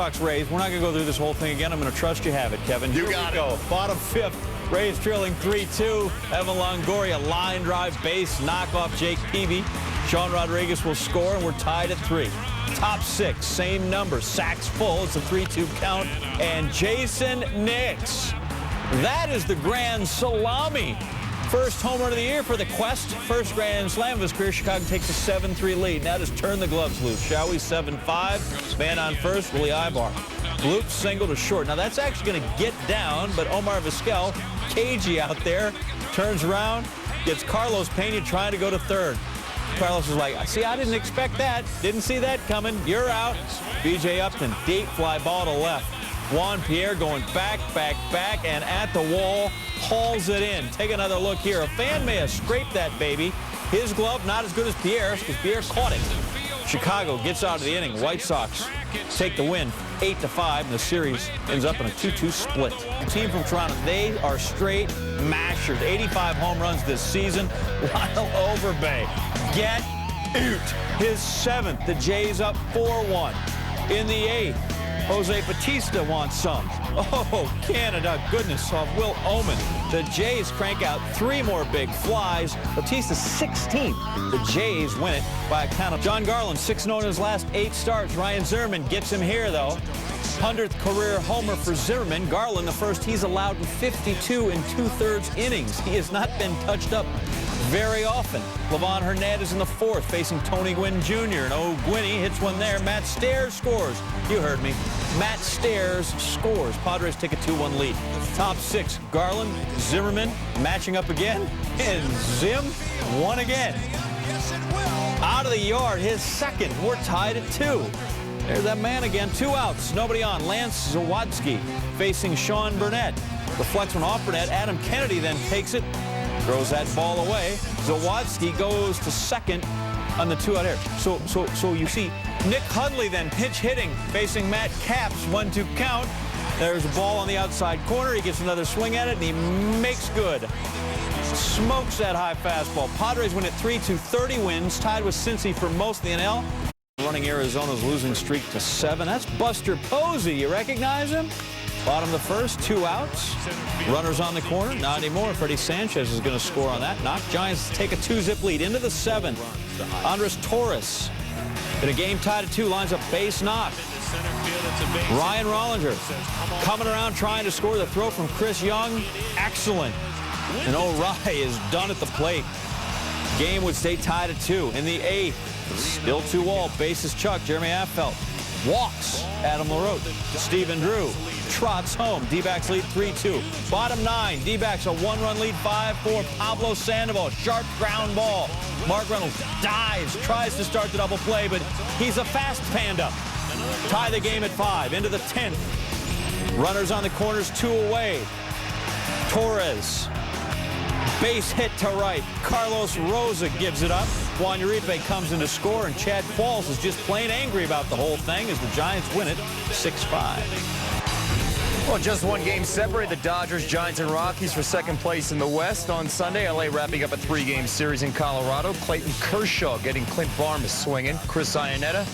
Rays. We're not going to go through this whole thing again. I'm going to trust you have it, Kevin. You got it. Bottom fifth. Rays trailing 3-2. Evan Longoria, line drive, base, knock off Jake Peavy. Sean Rodriguez will score, and we're tied at 3. Top 6, same number. Sacks full. It's a 3-2 count. And Jason Nix. That is the grand salami. First home run of the year for the Quest. First grand slam of his career. Chicago takes a 7-3 lead. Now just turn the gloves loose, shall we? 7-5. Man on first, Willie Ibar. Bloop single to short. Now that's actually going to get down, but Omar Vizquel, cagey out there, turns around, gets Carlos Pena trying to go to third. Carlos is like, see, I didn't expect that. Didn't see that coming. You're out. B.J. Upton, deep fly ball to left. Juan Pierre going back, and at the wall, hauls it in. Take another look here. A fan may have scraped that baby. His glove not as good as Pierre's, because Pierre caught it. Chicago gets out of the inning. White Sox take the win 8-5, and the series ends up in a 2-2 split. Team from Toronto, they are straight mashers. 85 home runs this season. Lyle Overbay, get out. His 7th. The Jays up 4-1. In the 8th, Jose Bautista wants some. Oh, Canada, goodness, of Will Omen. The Jays crank out 3 more big flies. Bautista's 16th. The Jays win it by a count of John Garland, 6-0 in his last 8 starts. Ryan Zimmerman gets him here, though. 100th career homer for Zimmerman. Garland, the first he's allowed in 52 2/3 innings. He has not been touched up very often. Livan Hernandez in the 4th, facing Tony Gwynn Jr. And oh, Gwynny hits one there. Matt Stairs scores. You heard me. Matt Stairs scores. Padres take a 2-1 lead. Top 6, Garland, Zimmerman matching up again. And Zim won again. Out of the yard, his 2nd. We're tied at 2. There's that man again. 2 outs. Nobody on. Lance Zawadski facing Sean Burnett. Deflects one off Burnett. Adam Kennedy then takes it. Throws that ball away. Zawadski goes to 2nd on the 2-out error. So you see Nick Hundley then pinch hitting, facing Matt Capps, 1-2 count. There's a ball on the outside corner. He gets another swing at it, and he makes good. Smokes that high fastball. Padres win at 3-2, 30 wins, tied with Cincy for most of the NL. Running Arizona's losing streak to 7. That's Buster Posey. You recognize him? Bottom of the 1st, 2 outs. Runners on the corner. Not anymore. Freddie Sanchez is going to score on that knock. Giants take a 2-zip lead into the 7th. Andres Torres in a game tied at 2 lines up base knock. Ryan Rollinger coming around trying to score. The throw from Chris Young. Excellent. And O'Reilly is done at the plate. Game would stay tied at 2. In the 8th, still 2-all. Bases Chuck. Jeremy Affeldt walks. Adam LaRoche. Stephen Drew trots home. D-backs lead 3-2. Bottom 9, D-backs a 1-run lead 5-4. Pablo Sandoval, sharp ground ball. Mark Reynolds dives, tries to start the double play, but he's a fast panda. Tie the game at 5. Into the 10th. Runners on the corners, 2 away. Torres. Base hit to right. Carlos Rosa gives it up. Juan Uribe comes in to score, and Chad Qualls is just plain angry about the whole thing as the Giants win it 6-5. Well, just one game separate the Dodgers, Giants, and Rockies for 2nd place in the West. On Sunday, L.A. wrapping up a 3-game series in Colorado. Clayton Kershaw getting Clint Barnes swinging. Chris Iannetta,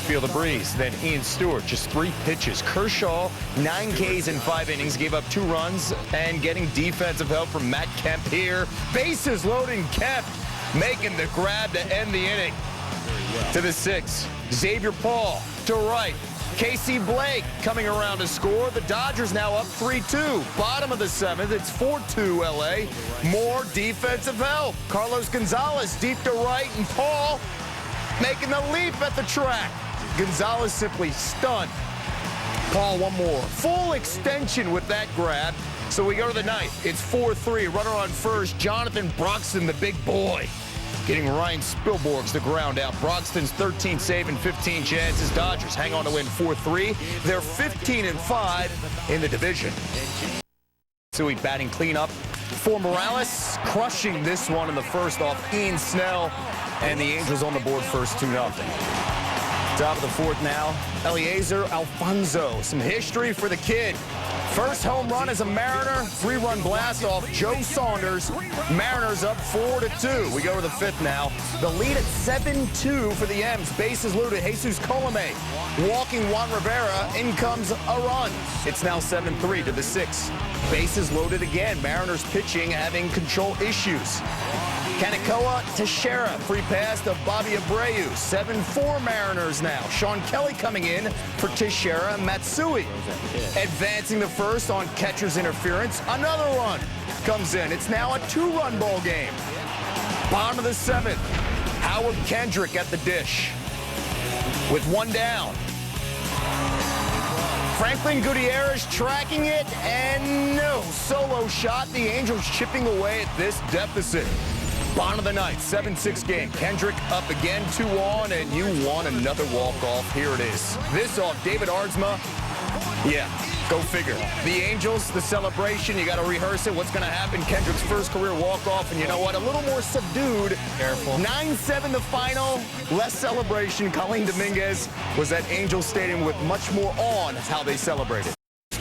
feel the breeze. Then Ian Stewart, just 3 pitches. Kershaw, 9 Ks in 5 innings, gave up 2 runs, and getting defensive help from Matt Kemp here. Bases loaded, Kemp making the grab to end the inning. To the 6th, Xavier Paul to right. Casey Blake coming around to score. The Dodgers now up 3-2. Bottom of the 7th, it's 4-2 L.A. More defensive help. Carlos Gonzalez deep to right, and Paul making the leap at the track. Gonzalez simply stunned. Paul, one more. Full extension with that grab. So we go to the 9th. It's 4-3. Runner on first. Jonathan Broxton, the big boy, getting Ryan Spilborghs the ground out. Broxton's 13th save and 15 chances. Dodgers hang on to win 4-3. They're 15-5 in the division. Sui batting cleanup for Morales, crushing this one in the 1st off Ian Snell, and the Angels on the board first 2-0. Top of the fourth now, Eliezer Alfonso. Some history for the kid. First home run as a Mariner, 3-run blast off Joe Saunders. Mariners up 4-2. We go to the fifth now. The lead at 7-2 for the M's. Bases loaded, Jesus Colome. Walking Juan Rivera, in comes a run. It's now 7-3 to the sixth. Bases loaded again. Mariners pitching having control issues. Kanekawa Teixeira, free pass to Bobby Abreu. 7-4 Mariners now. Sean Kelly coming in for Teixeira. Matsui advancing the first on catcher's interference. Another run comes in. It's now a 2-run ball game. Bottom of the seventh. Howard Kendrick at the dish with one down. Franklin Gutierrez tracking it, and no solo shot. The Angels chipping away at this deficit. Bottom of the ninth, 7-6 game. Kendrick up again, 2 on, and you want another walk-off. Here it is. This off David Aardsma. Yeah, go figure. The Angels, the celebration, you got to rehearse it. What's going to happen? Kendrick's first career walk-off, and you know what? A little more subdued. Careful. 9-7 the final. Less celebration. Colleen Dominguez was at Angels Stadium with much more on how they celebrated.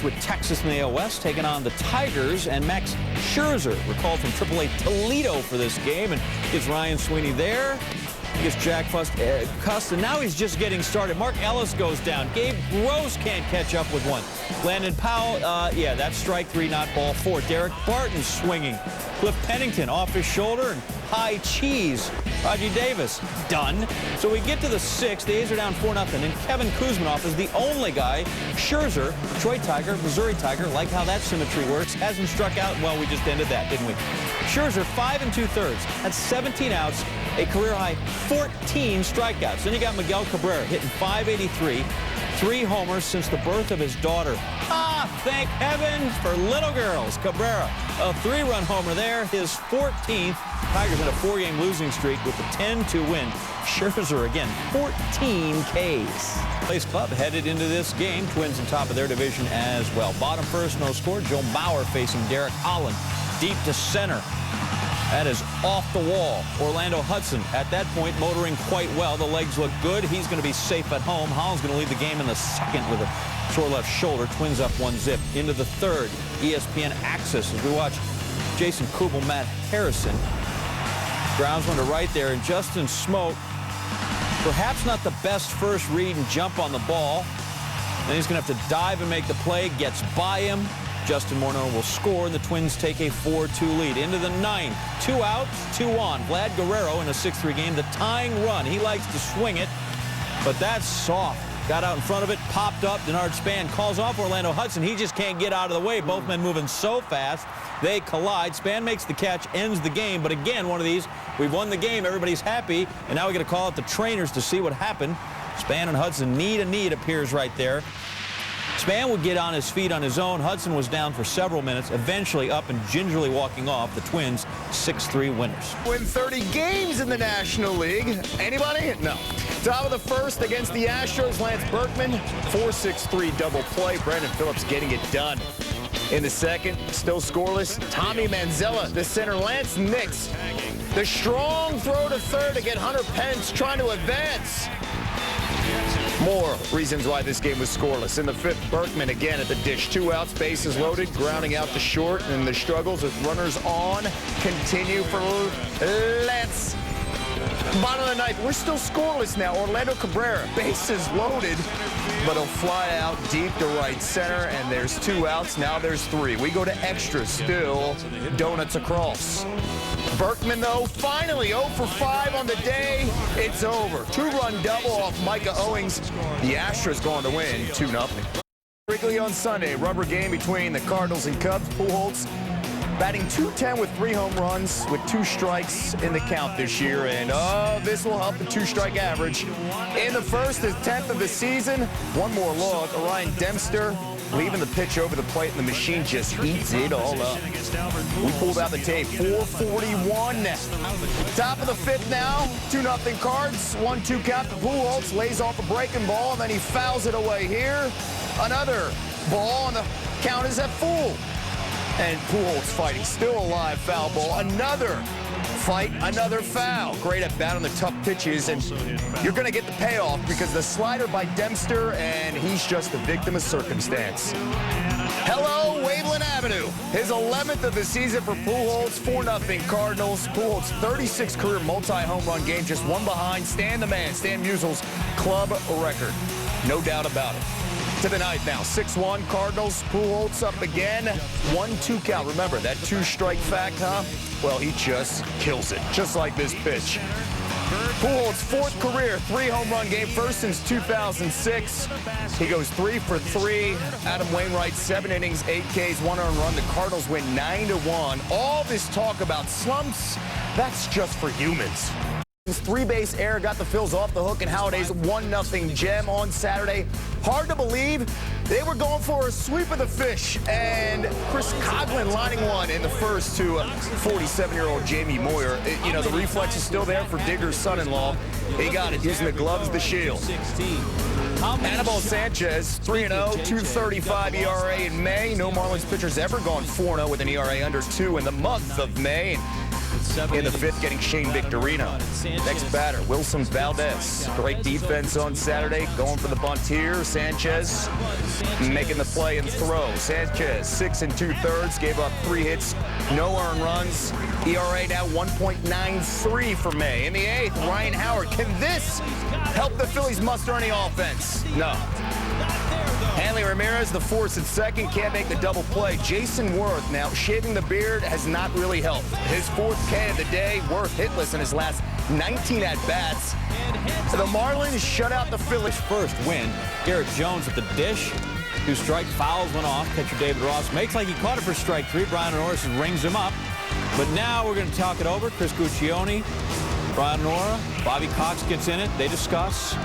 With Texas in the AL West taking on the Tigers, and Max Scherzer recalled from AAA Toledo for this game, and gets Ryan Sweeney there. He gets Jack Cust, and now he's just getting started. Mark Ellis goes down. Gabe Gross can't catch up with one. Landon Powell, yeah, that's strike 3, not ball 4. Derek Barton swinging. Cliff Pennington off his shoulder, and high cheese. Raji Davis done. So we get to the sixth. The A's are down 4-0, and Kevin Kuzminoff is the only guy. Scherzer, Detroit Tiger, Missouri Tiger, like how that symmetry works, hasn't struck out. Well, we just ended that, didn't we? Scherzer, 5 2/3. That's 17 outs, a career-high 14 strikeouts. Then you got Miguel Cabrera hitting .583, 3 homers since the birth of his daughter. Ah, thank heavens for little girls. Cabrera, a 3-run homer there, his 14th. Tigers in a 4-game losing streak with a 10-2 win. Scherzer again, 14 Ks. Place Club headed into this game. Twins on top of their division as well. Bottom first, no score. Joe Mauer facing Derek Holland. Deep to center. That is off the wall. Orlando Hudson at that point motoring quite well. The legs look good. He's going to be safe at home. Holland's going to lead the game in the second with a sore left shoulder. Twins up 1-0. Into the third. ESPN Access as we watch Jason Kubel, Matt Harrison. Grounds one to right there, and Justin Smoke, perhaps not the best first read and jump on the ball. Then he's going to have to dive and make the play. Gets by him. Justin Morneau will score, and the Twins take a 4-2 lead. Into the ninth. 2 outs, 2 on. Vlad Guerrero in a 6-3 game. The tying run. He likes to swing it, but that's soft. Got out in front of it, popped up. Denard Span calls off Orlando Hudson. He just can't get out of the way. Both men moving so fast. They collide. Span makes the catch, ends the game. But again, one of these, we've won the game. Everybody's happy. And now we got to call out the trainers to see what happened. Span and Hudson, knee to knee, it appears right there. Span would get on his feet on his own. Hudson was down for several minutes, eventually up and gingerly walking off. The Twins 6-3 winners. Win 30 games in the National League. Anybody? No. Top of the first against the Astros, Lance Berkman, 4-6-3 double play. Brandon Phillips getting it done. In the second, still scoreless, Tommy Manzella, the center. Lance Nix, the strong throw to third to get Hunter Pence trying to advance. More reasons why this game was scoreless. In the fifth, Berkman again at the dish. 2 outs, bases loaded, grounding out to short, and the struggles with runners on continue for Lance. Bottom of the ninth, we're still scoreless now. Orlando Cabrera, bases loaded, but he'll fly out deep to right center, and there's 2 outs. Now there's 3. We go to extra, still donuts across. Berkman, though, finally 0 for 5 on the day. It's over. 2-run double off Micah Owings. The Astros going to win 2-0. Wrigley on Sunday, rubber game between the Cardinals and Cubs. Pujols batting .210 with 3 home runs with 2 strikes in the count this year. And, this will help the 2-strike average. In the first, his 10th of the season. One more log. Orion Dempster leaving the pitch over the plate, and the machine just eats it all up. We pulled out the tape. 4:41 now. Top of the fifth now. 2-0 Cards. 1-2 count to Pujols. Lays off a breaking ball, and then he fouls it away here. Another ball, and the count is at full. And Pujols fighting, still alive, foul ball. Another fight another foul. Great at bat on the tough pitches, and you're going to get the payoff because the slider by Dempster, and he's just a victim of circumstance. Hello, Waveland Avenue. His 11th of the season for Pujols, 4-0 Cardinals. Pujols' 36th career multi-home run game, just one behind Stan the Man, Stan Musial's club record. No doubt about it. To the ninth now, 6-1 Cardinals. Pujols up again, 1-2 count. Remember that 2-strike fact, huh? Well, he just kills it, just like this pitch. Pujols' 4th career 3-home run game, first since 2006. He goes 3 for 3. Adam Wainwright, 7 innings, 8 Ks, 1 earned run. The Cardinals win 9-1. All this talk about slumps, that's just for humans. His 3-base error got the Phils off the hook in Halliday's 1-0 gem on Saturday. Hard to believe they were going for a sweep of the fish, and Chris Coughlin lining one in the first to 47-year-old Jamie Moyer. You know, the reflex is still there for Digger's son-in-law. He got it using the gloves, the shield. Anibal Sanchez, 3-0, 2.35 ERA in May. No Marlins pitcher's ever gone 4-0 with an ERA under 2 in the month of May. In the 5th, getting Shane Victorino. Next batter, Wilson Valdez. Great defense on Saturday, going for the bunt here. Sanchez making the play and throw. Sanchez, 6 2/3, gave up 3 hits, no earned runs. ERA now 1.93 for May. In the 8th, Ryan Howard. Can this help the Phillies muster any offense? No. Hanley Ramirez, the force at second, can't make the double play. Jason Worth, now shaving the beard has not really helped. His 4th K of the day, Worth hitless in his last 19 at-bats. The Marlins shut out the Phillies. First win, Garrett Jones at the dish. 2 strike fouls went off. Catcher David Ross makes like he caught it for strike 3. Brian Norris rings him up. But now we're going to talk it over. Chris Guccione, Brian Nora, Bobby Cox gets in it. They discuss.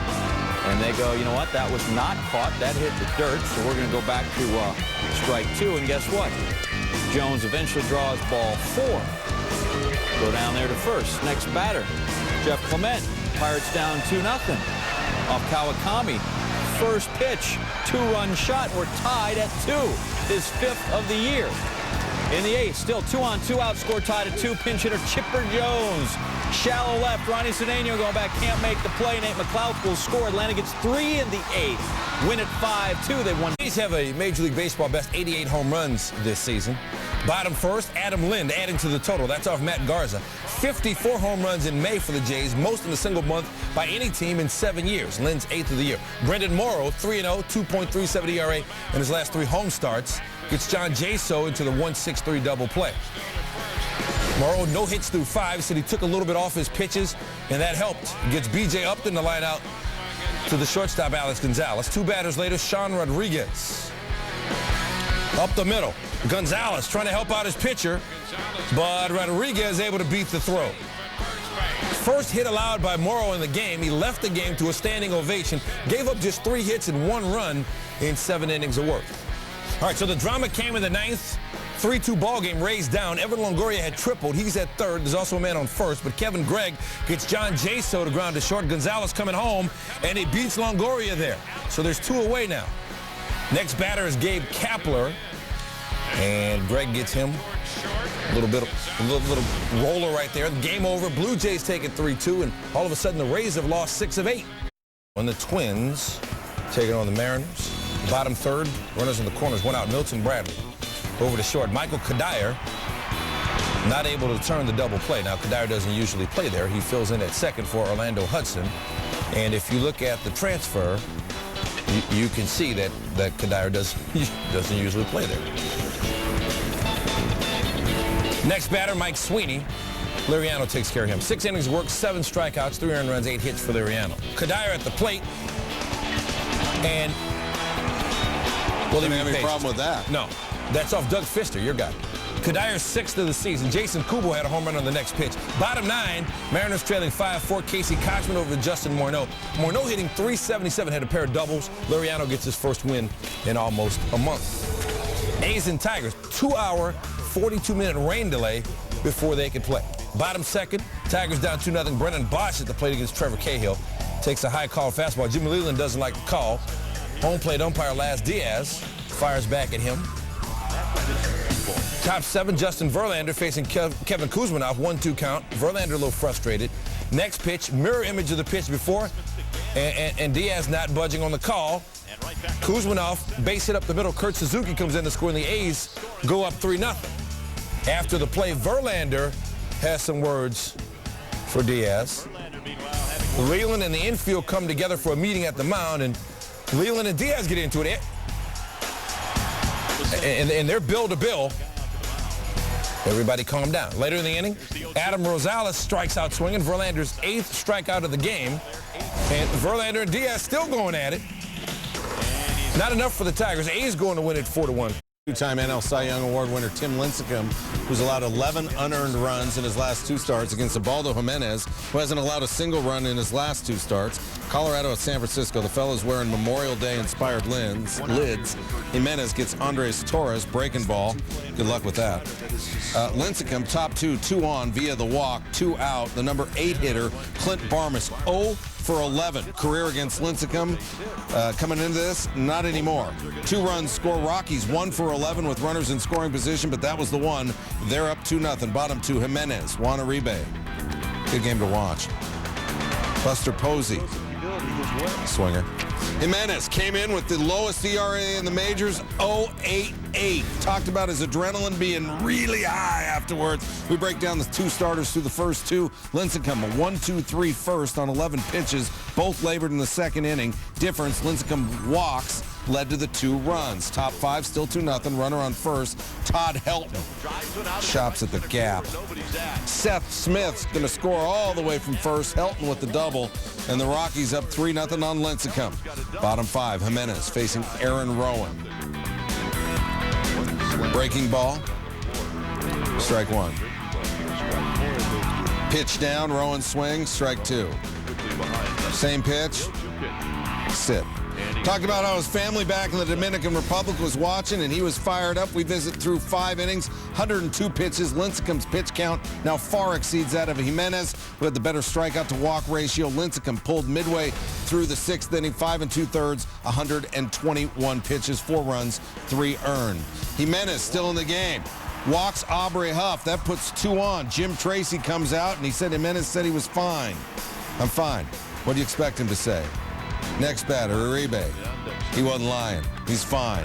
And they go, you know what, that was not caught. That hit the dirt, so we're going to go back to strike 2. And guess what? Jones eventually draws ball 4. Go down there to first. Next batter, Jeff Clement. Pirates down 2-0 off Kawakami. First pitch, 2-run shot. We're tied at 2. His 5th of the year. In the 8th, still 2-on-2 out, score tied at 2. Pinch hitter Chipper Jones. Shallow left, Ronnie Cedeno going back, can't make the play. Nate McLeod will score. Atlanta gets 3 in the 8th. Win at 5-2. They won. Phillies have a Major League Baseball best 88 home runs this season. Bottom first, Adam Lind adding to the total. That's off Matt Garza. 54 home runs in May for the Jays, most in a single month by any team in 7 years. Lind's 8th of the year. Brendan Morrow, 3-0, 2.37 ERA in his last 3 home starts. Gets John Jaso into the 1.63 double play. Morrow, no hits through 5, said he took a little bit off his pitches, and that helped. Gets B.J. Upton to line out to the shortstop, Alex Gonzalez. 2 batters later, Sean Rodriguez. Up the middle. Gonzalez trying to help out his pitcher, but Rodriguez able to beat the throw. First hit allowed by Morrow in the game. He left the game to a standing ovation, gave up just 3 hits and 1 run in 7 innings of work. All right, so the drama came in the 9th. 3-2 ball game, Rays down. Evan Longoria had tripled. He's at 3rd. There's also a man on 1st, but Kevin Gregg gets John Jaso to ground to short. Gonzalez coming home, and he beats Longoria there. So there's 2 away now. Next batter is Gabe Kapler, and Gregg gets him. A little roller right there. Game over. Blue Jays take it 3-2, and all of a sudden the Rays have lost 6 of 8. And the Twins taking on the Mariners. Bottom 3rd, runners in the corners, 1 out. Milton Bradley. Over to short, Michael Kadire not able to turn the double play. Now, Kadire doesn't usually play there. He fills in at 2nd for Orlando Hudson. And if you look at the transfer, you can see that Kadire doesn't usually play there. Next batter, Mike Sweeney. Liriano takes care of him. 6 innings of work, 7 strikeouts, 3 earned runs, 8 hits for Liriano. Kadire at the plate. And well, they didn't have any problem with that. No. That's off Doug Fister, your guy. Kadire's 6th of the season. Jason Kubo had a home run on the next pitch. Bottom 9, Mariners trailing 5-4. Casey Kochman over to Justin Morneau. Morneau hitting .377, had a pair of doubles. Liriano gets his first win in almost a month. A's and Tigers, 2-hour, 42-minute rain delay before they could play. Bottom 2nd, Tigers down 2-0. Brennan Bosch at the plate against Trevor Cahill. Takes a high call fastball. Jimmy Leland doesn't like the call. Home plate umpire Laz Diaz fires back at him. Top 7, Justin Verlander facing Kevin Kuzminoff, 1-2 count. Verlander a little frustrated. Next pitch, mirror image of the pitch before, and Diaz not budging on the call. Kuzminoff base hit up the middle. Kurt Suzuki comes in to score, and the A's go up 3-0. After the play, Verlander has some words for Diaz. Leland and the infield come together for a meeting at the mound, and Leland and Diaz get into it. And they're bill to bill. Everybody calm down. Later in the inning, Adam Rosales strikes out swinging. Verlander's 8th strikeout of the game. And Verlander and Diaz still going at it. Not enough for the Tigers. A's going to win it 4-1. Two-time NL Cy Young Award winner Tim Lincecum, who's allowed 11 unearned runs in his last 2 starts against Ubaldo Jimenez, who hasn't allowed a single run in his last 2 starts. Colorado at San Francisco. The fellas wearing Memorial Day-inspired lids. Jimenez gets Andres Torres breaking ball. Good luck with that. Lincecum, top 2 on via the walk, 2 out. The number 8 hitter, Clint Barmas, 0 for 11. Career against Lincecum. Coming into this, not anymore. 2 runs score. Rockies 1 for 11 with runners in scoring position, but that was the one. They're up 2-0. Bottom 2, Jimenez, Juan Uribe. Good game to watch. Buster Posey, swinger. Jimenez came in with the lowest ERA in the majors, 0.88. Talked about his adrenaline being really high afterwards. We break down the 2 starters through the first 2. Lincecum, a 1-2-3 first on 11 pitches, both labored in the second inning. Difference, Lincecum walks led to the 2 runs. Top 5, still 2-0. Runner on first, Todd Helton. Chops at the gap. Seth Smith's going to score all the way from first. Helton with the double. And the Rockies up 3-0 on Lincecum. Bottom 5, Jimenez facing Aaron Rowan. Breaking ball. Strike 1. Pitch down, Rowan swings, strike 2. Same pitch. Sit. Talked about how his family back in the Dominican Republic was watching, and he was fired up. We visit through 5 innings, 102 pitches. Lincecum's pitch count now far exceeds that of Jimenez, who had the better strikeout to walk ratio. Lincecum pulled midway through the 6th inning, 5 2/3, 121 pitches, 4 runs, 3 earned. Jimenez still in the game. Walks Aubrey Huff. That puts 2 on. Jim Tracy comes out, and he said Jimenez said he was fine. I'm fine. What do you expect him to say? Next batter, Uribe. He wasn't lying. He's fine.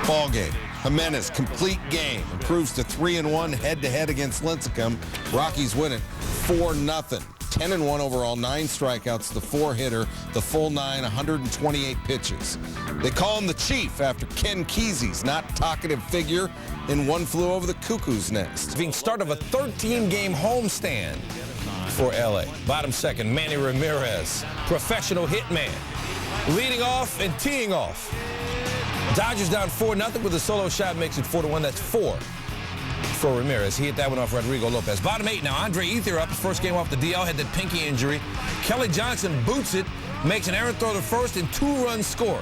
Ball game. Jimenez, complete game. Improves to 3-1 head-to-head against Lincecum. Rockies win it 4-0. 10-1 overall, 9 strikeouts, the 4-hitter, the full 9, 128 pitches. They call him the Chief after Ken Kesey's not talkative figure in One Flew Over the Cuckoo's Nest. Being start of a 13-game homestand for L.A. Bottom 2nd, Manny Ramirez, professional hitman, leading off and teeing off. Dodgers down 4-0 with a solo shot, makes it 4-1. That's 4 for Ramirez. He hit that one off Rodrigo Lopez. Bottom 8 now, Andre Ethier up, first game off the DL, had that pinky injury. Kelly Johnson boots it, makes an errant throw to first, and 2-run score.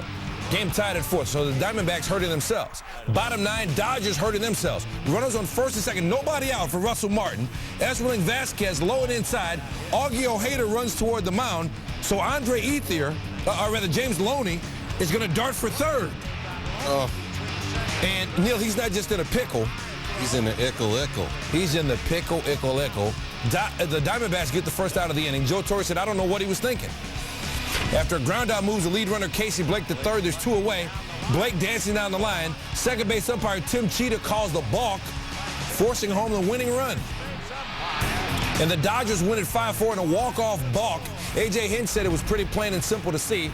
Game tied at 4, so the Diamondbacks hurting themselves. Bottom 9, Dodgers hurting themselves. Runners on first and second, nobody out for Russell Martin. Esmerling Vasquez low and inside. Augie Ojeda runs toward the mound, so Andre Ethier, or rather James Loney, is going to dart for third. And, Neil, he's not just in a pickle. He's in the ickle. He's in the pickle. The Diamondbacks get the first out of the inning. Joe Torre said, I don't know what he was thinking. After a ground-out moves the lead runner Casey Blake to third. There's 2 away. Blake dancing down the line. Second base umpire Tim Cheetah calls the balk, forcing home the winning run. And the Dodgers win at 5-4 in a walk-off balk. A.J. Hinch said it was pretty plain and simple to see.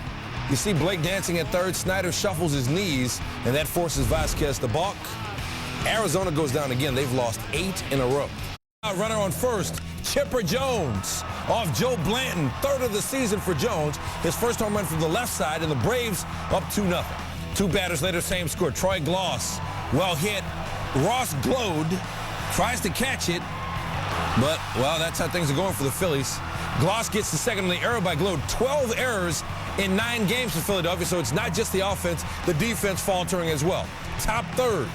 You see Blake dancing at third. Snyder shuffles his knees, and that forces Vasquez to balk. Arizona goes down again. They've lost 8 in a row. Runner on first, Chipper Jones off Joe Blanton, 3rd of the season for Jones. His first home run from the left side, and the Braves up 2-0. 2 batters later, same score. Troy Gloss, well hit. Ross Glode tries to catch it, but, well, that's how things are going for the Phillies. Gloss gets the second on the error by Glode. 12 errors in 9 games for Philadelphia, so it's not just the offense, the defense faltering as well. Top 3rd.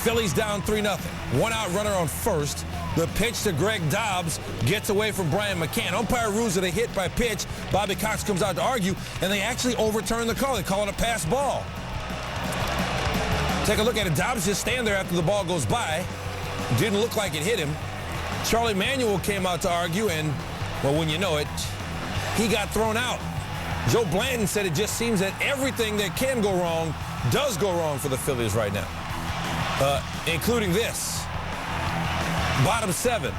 Phillies down 3-0. 1 out runner on first. The pitch to Greg Dobbs gets away from Brian McCann. Umpire rules it a hit by pitch. Bobby Cox comes out to argue, and they actually overturn the call. They call it a pass ball. Take a look at it. Dobbs just stand there after the ball goes by. Didn't look like it hit him. Charlie Manuel came out to argue, and, well, when you know it, he got thrown out. Joe Blanton said it just seems that everything that can go wrong does go wrong for the Phillies right now, including this. Bottom 7.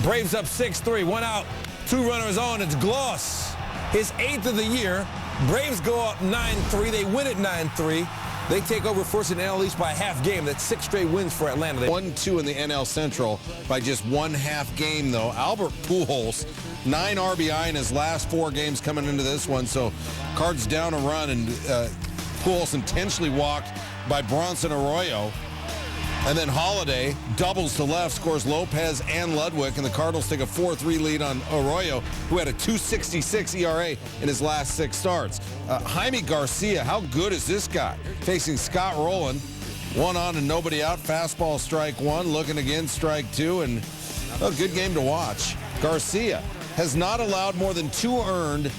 Braves up 6-3. 1 out, 2 runners on. It's Gloss, his 8th of the year. Braves go up 9-3. They win at 9-3. They take over first in the NL East by a half game. That's 6 straight wins for Atlanta. 1-2 in the NL Central by just 1/2 game, though. Albert Pujols, 9 RBI in his last 4 games coming into this one. So Cards down a run, and Pujols intentionally walked by Bronson Arroyo. And then Holiday doubles to left, scores Lopez and Ludwig, and the Cardinals take a 4-3 lead on Arroyo, who had a 2.66 ERA in his last 6 starts. Jaime Garcia, how good is this guy? Facing Scott Rowland, 1 on and nobody out. Fastball strike 1, looking again, strike 2, and a good game to watch. Garcia has not allowed more than 2 earned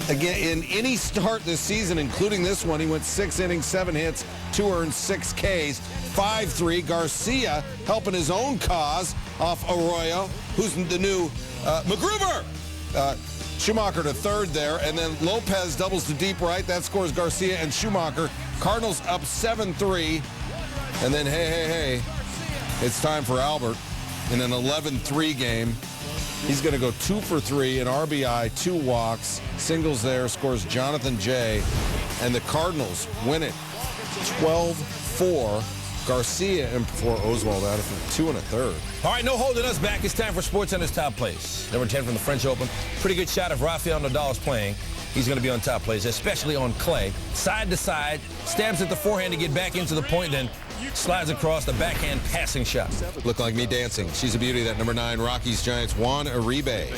again in any start this season, including this one. He went 6 innings, 7 hits, 2 earned, 6 Ks. 5-3. Garcia helping his own cause off Arroyo, who's the new McGruber. Schumacher to third there, and then Lopez doubles to deep right. That scores Garcia and Schumacher. Cardinals up 7-3. And then, hey, it's time for Albert in an 11-3 game. He's going to go 2 for 3 in RBI, 2 walks, singles there, scores Jonathan J. And the Cardinals win it 12-4. Garcia and before Oswald out of 2 1/3. All right, no holding us back. It's time for SportsCenter's top plays. Number 10 from the French Open. Pretty good shot if Rafael Nadal's playing. He's going to be on top plays, especially on clay. Side to side, stabs at the forehand to get back into the point, then slides across the backhand passing shot. Look like me dancing. She's a beauty, that number 9 Rockies Giants, Juan Uribe.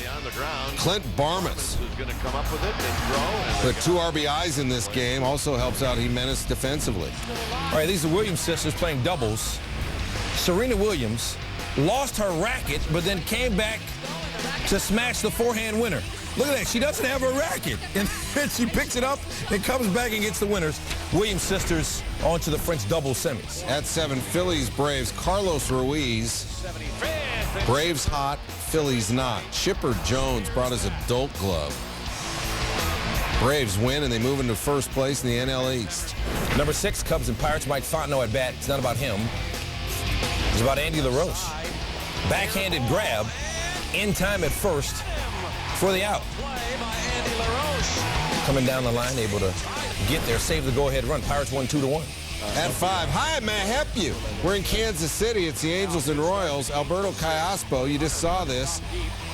Clint Barmas. The 2 RBIs in this game also helps out Jimenez defensively. All right, these are Williams sisters playing doubles. Serena Williams lost her racket, but then came back to smash the forehand winner. Look at that. She doesn't have a racket. And then she picks it up and comes back and gets the winners. Williams sisters on to the French doubles semis. At 7, Phillies Braves, Carlos Ruiz. Braves hot, Phillies not. Chipper Jones brought his adult glove. Braves win, and they move into first place in the NL East. Number 6, Cubs and Pirates. Mike Fontenot at bat. It's not about him. It's about Andy LaRoche. Backhanded grab in time at first for the out. Coming down the line, able to get there, save the go-ahead run. Pirates won 2-1. At 5, hi, may I help you? We're in Kansas City. It's the Angels and Royals. Alberto Callaspo, you just saw this.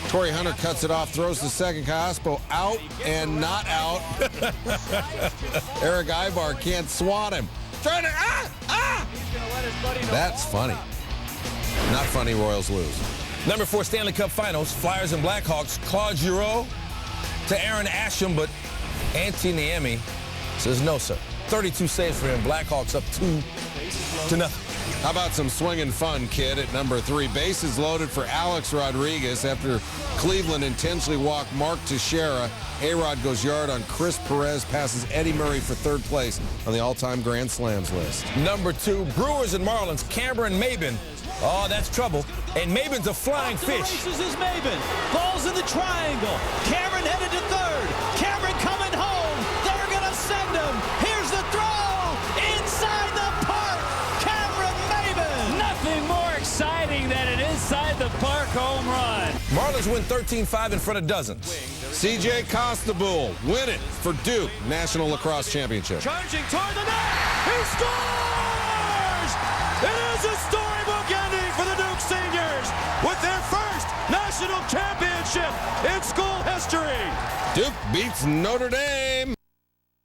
Torrey Hunter cuts it off, throws to second. Callaspo out and not out. Eric Ibar can't swat him. Trying to, That's funny. Not funny, Royals lose. Number 4 Stanley Cup Finals, Flyers and Blackhawks. Claude Giroux to Aaron Asham, but Antti Niemi says no, sir. 32 saves for him. Blackhawks up 2-0. How about some swinging fun, kid, at number 3? Bases loaded for Alex Rodriguez after Cleveland intentionally walked Mark Teixeira. A-Rod goes yard on Chris Perez, passes Eddie Murray for 3rd place on the all-time Grand Slams list. Number 2, Brewers and Marlins. Cameron Maben. Oh, that's trouble. And Maben's a flying fish. Races is Maben. Ball's in the triangle. Cameron headed to 3rd. Cameron coming home. They're going to send him. Here's the throw. Inside the park. Cameron Maben. Nothing more exciting than an inside the park home run. Marlins win 13-5 in front of dozens. C.J. Costabile win it for Duke National Lacrosse Championship. Charging toward the net. He scores! It is a storybook ending for the Duke seniors with their first national championship in school history. Duke beats Notre Dame.